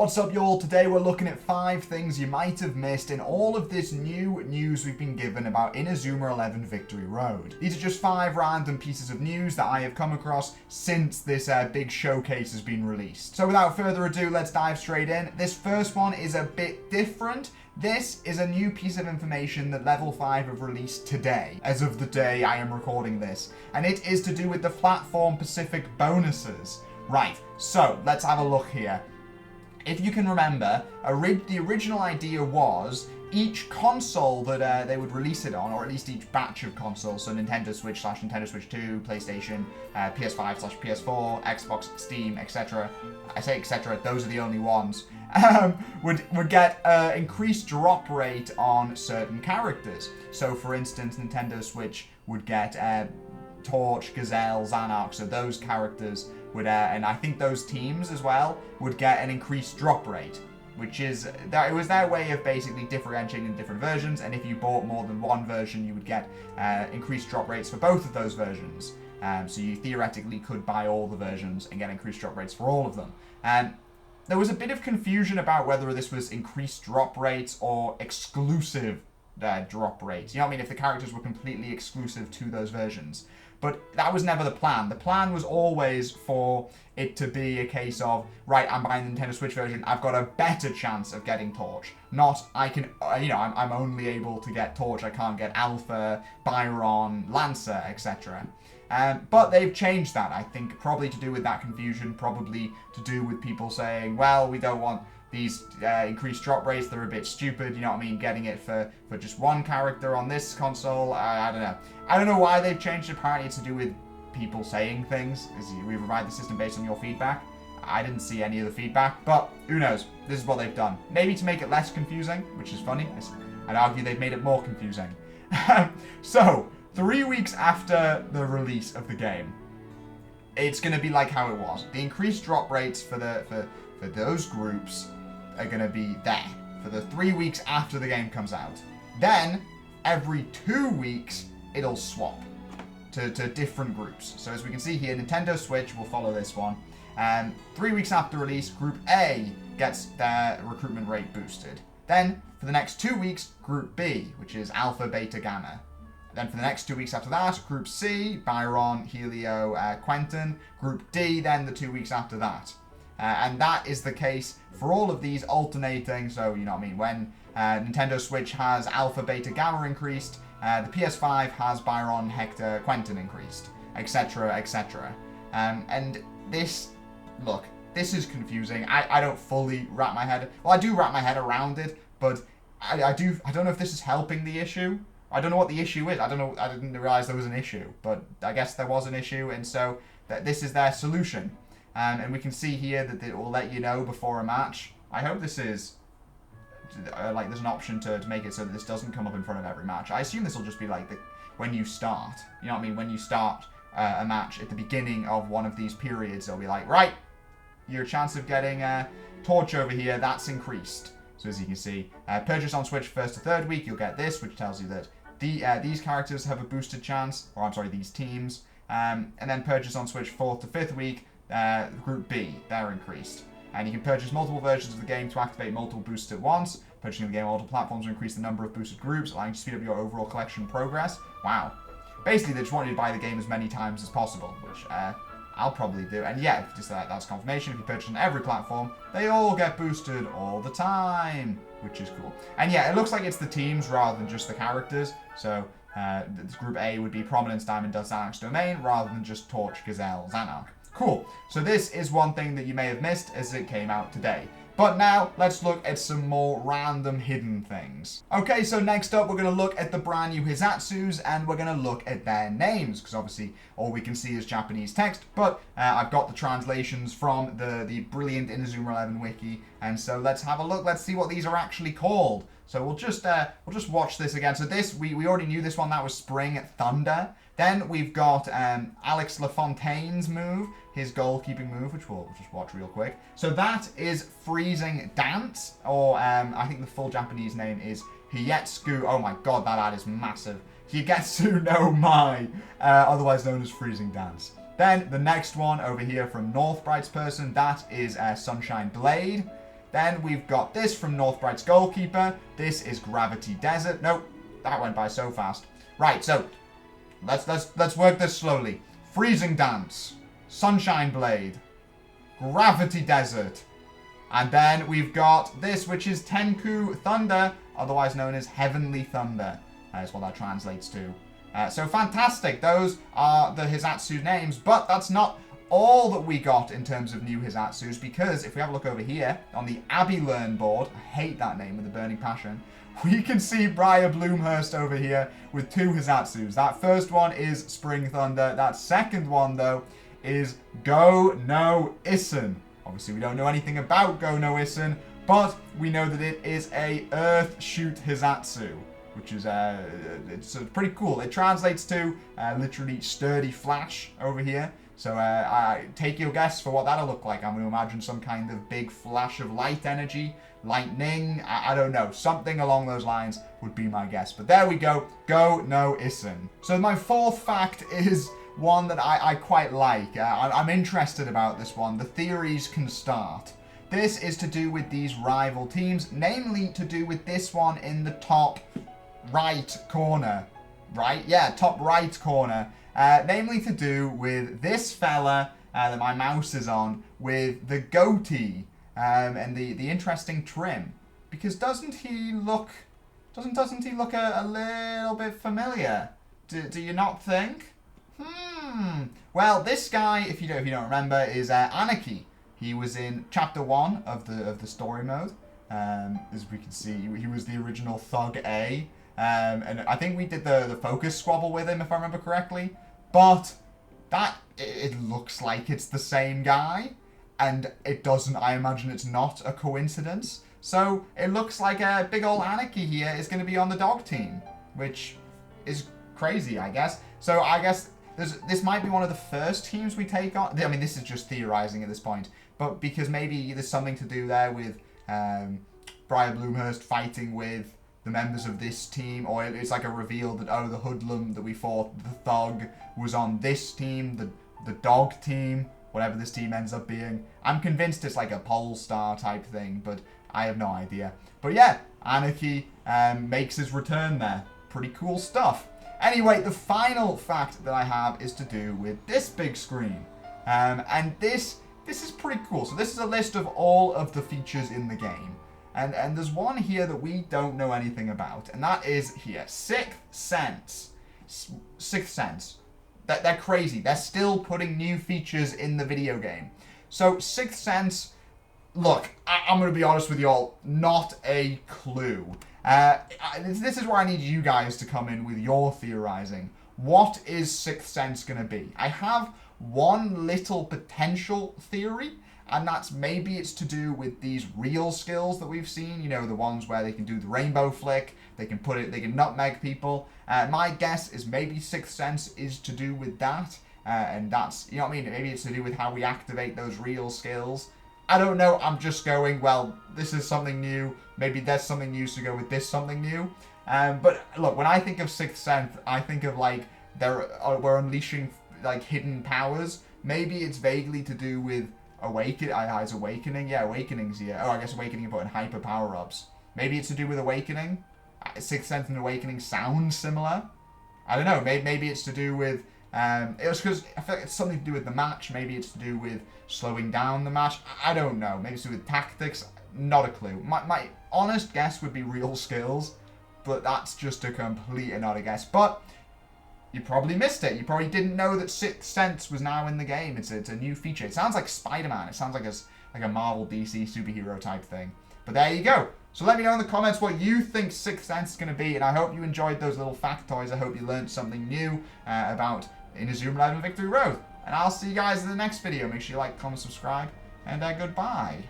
What's up, y'all? Today we're looking at 5 things you might have missed in all of this new news we've been given about Inazuma 11 Victory Road. These are just 5 random pieces of news that I have come across since this big showcase has been released. So without further ado, let's dive straight in. This first one is a bit different. This is a new piece of information that Level 5 have released today, as of the day I am recording this, and it is to do with the platform Pacific bonuses. Right, so let's have a look here. If you can remember, the original idea was each console that they would release it on, or at least each batch of consoles, so Nintendo Switch / Nintendo Switch 2, PlayStation, PS5 / PS4, Xbox, Steam, etc. I say etc., those are the only ones, would get increased drop rate on certain characters. So for instance, Nintendo Switch would get Torch, Gazelle, Xanark, so those characters would, and I think those teams as well, would get an increased drop rate, which is, it was their way of basically differentiating different versions, and if you bought more than one version, you would get increased drop rates for both of those versions. So you theoretically could buy all the versions and get increased drop rates for all of them. There was a bit of confusion about whether this was increased drop rates or exclusive drop rates. You know what I mean? If the characters were completely exclusive to those versions. But that was never the plan. The plan was always for it to be a case of, right, I'm buying the Nintendo Switch version, I've got a better chance of getting Torch. Not, I can, I'm only able to get Torch, I can't get Alpha, Byron, Lancer, etc. But they've changed that, I think, probably to do with that confusion, probably to do with people saying, well, we don't want these increased drop rates, they're a bit stupid, you know what I mean, getting it for just one character on this console, I don't know. I don't know why they've changed it. Apparently it's to do with people saying things, because we provide the system based on your feedback. I didn't see any of the feedback, but who knows, this is what they've done. Maybe to make it less confusing, which is funny. I'd argue they've made it more confusing. So, 3 weeks after the release of the game, it's going to be like how it was. The increased drop rates for those groups are going to be there for the 3 weeks after the game comes out. Then, every 2 weeks, it'll swap to different groups. So as we can see here, Nintendo Switch will follow this one. 3 weeks after release, Group A gets their recruitment rate boosted. Then, for the next 2 weeks, Group B, which is Alpha, Beta, Gamma. Then for the next 2 weeks after that, Group C, Byron, Helio, Quentin. Group D, then the 2 weeks after that. And that is the case for all of these alternating. So, you know what I mean, when Nintendo Switch has Alpha, Beta, Gamma increased, the PS5 has Byron, Hector, Quentin increased, etc., etc. And this, look, this is confusing. I don't fully wrap my head, well, I do wrap my head around it, but I don't know if this is helping the issue. I don't know what the issue is. I didn't realize there was an issue, but I guess there was an issue, and so this is their solution. And we can see here that it will let you know before a match. I hope this is, like, there's an option to make it so that this doesn't come up in front of every match. I assume this will just be like when you start. You know what I mean? When you start a match at the beginning of one of these periods, they'll be like, right, your chance of getting Torch over here, that's increased. So as you can see, purchase on Switch 1st to 3rd week, you'll get this, which tells you that these characters have a boosted chance, or I'm sorry, these teams. And then purchase on Switch 4th to 5th week, Group B, they're increased. And you can purchase multiple versions of the game to activate multiple boosts at once. Purchasing the game on multiple platforms will increase the number of boosted groups, allowing you to speed up your overall collection progress. Wow. Basically, they just want you to buy the game as many times as possible, which I'll probably do. And yeah, just that's confirmation. If you purchase on every platform, they all get boosted all the time, which is cool. And yeah, it looks like it's the teams rather than just the characters. So Group A would be Prominence, Diamond, Dust, Xanark's Domain, rather than just Torch, Gazelle, Xanark. Cool. So this is one thing that you may have missed as it came out today. But now, let's look at some more random hidden things. Okay, so next up, we're going to look at the brand new hissatsus, and we're going to look at their names, because obviously all we can see is Japanese text, but I've got the translations from the brilliant Inazuma 11 wiki, and so let's have a look. Let's see what these are actually called. So we'll just watch this again. So this, we already knew this one, that was Spring Thunder. Then we've got Alex LaFontaine's move, his goalkeeping move, which we'll just watch real quick. So that is Freezing Dance, or I think the full Japanese name is Hiyetsuku. Oh my god, that ad is massive. Higetsu no Mai, otherwise known as Freezing Dance. Then the next one over here from North Bright's person, that is Sunshine Blade. Then we've got this from Northbright's goalkeeper. This is Gravity Desert. Nope, that went by so fast. Right, so let's work this slowly. Freezing Dance, Sunshine Blade, Gravity Desert, and then we've got this, which is Tenku Thunder, otherwise known as Heavenly Thunder. That's what that translates to. So fantastic. Those are the hissatsu names, but that's not all that we got in terms of new hissatsus, because if we have a look over here on the Abilearn board, I hate that name with a burning passion, we can see Briar Bloomhurst over here with 2 hissatsus. That first one is Spring Thunder. That second one, though, is Go No Issen. Obviously, we don't know anything about Go No Issen, but we know that it is a Earth Shoot hissatsu, which is it's pretty cool. It translates to literally sturdy flash over here. So I take your guess for what that'll look like. I'm going to imagine some kind of big flash of light energy, lightning, I don't know. Something along those lines would be my guess. But there we go. Go No Issen. So my 4th fact is one that I quite like. I'm interested about this one. The theories can start. This is to do with these rival teams, namely to do with this one in the top right corner. Right? Yeah, top right corner. Namely to do with this fella that my mouse is on, with the goatee and the interesting trim. Because doesn't he look a little bit familiar? Do you not think? Well, this guy, if you don't remember, is Anarchy. He was in Chapter 1 of the story mode. As we can see, he was the original Thug A. And I think we did the focus squabble with him, if I remember correctly. But it looks like it's the same guy. And it doesn't, I imagine it's not a coincidence. So it looks like a big old Anarchy here is going to be on the dog team. Which is crazy, I guess. So I guess this might be one of the first teams we take on. I mean, this is just theorizing at this point. But because maybe there's something to do there with Briar Bloomhurst fighting with the members of this team, or it's like a reveal that, oh, the hoodlum that we fought, the thug, was on this team, the dog team, whatever this team ends up being. I'm convinced it's like a Polestar type thing, but I have no idea. But yeah, Anarchy makes his return there. Pretty cool stuff. Anyway, the final fact that I have is to do with this big screen. And this is pretty cool. So this is a list of all of the features in the game. And there's one here that we don't know anything about, and that is here, Sixth Sense. Sixth Sense. They're crazy. They're still putting new features in the video game. So Sixth Sense, look, I'm going to be honest with you all, not a clue. This is where I need you guys to come in with your theorizing. What is Sixth Sense going to be? I have one little potential theory, and that's maybe it's to do with these real skills that we've seen. You know, the ones where they can do the rainbow flick, they can nutmeg people. My guess is maybe Sixth Sense is to do with that, and that's, you know what I mean? Maybe it's to do with how we activate those real skills. I don't know. I'm just going, well, this is something new. Maybe there's something new to go with this something new. But look, when I think of Sixth Sense, I think of like we're unleashing like hidden powers. Maybe it's vaguely to do with Awakening. Yeah, Awakening's here. Oh, I guess Awakening putting hyper power-ups. Maybe it's to do with Awakening. Sixth Sense and Awakening sound similar. I don't know. Maybe it's to do with... it was because I feel like it's something to do with the match. Maybe it's to do with slowing down the match. I don't know. Maybe it's to do with tactics. Not a clue. My honest guess would be real skills, but that's just a complete and utter guess. But you probably missed it. You probably didn't know that Sixth Sense was now in the game. It's a new feature. It sounds like Spider-Man. It sounds like a Marvel DC superhero type thing. But there you go. So let me know in the comments what you think Sixth Sense is going to be, and I hope you enjoyed those little factoids. I hope you learned something new about Inazuma Eleven Victory Road. And I'll see you guys in the next video. Make sure you like, comment, subscribe, and goodbye.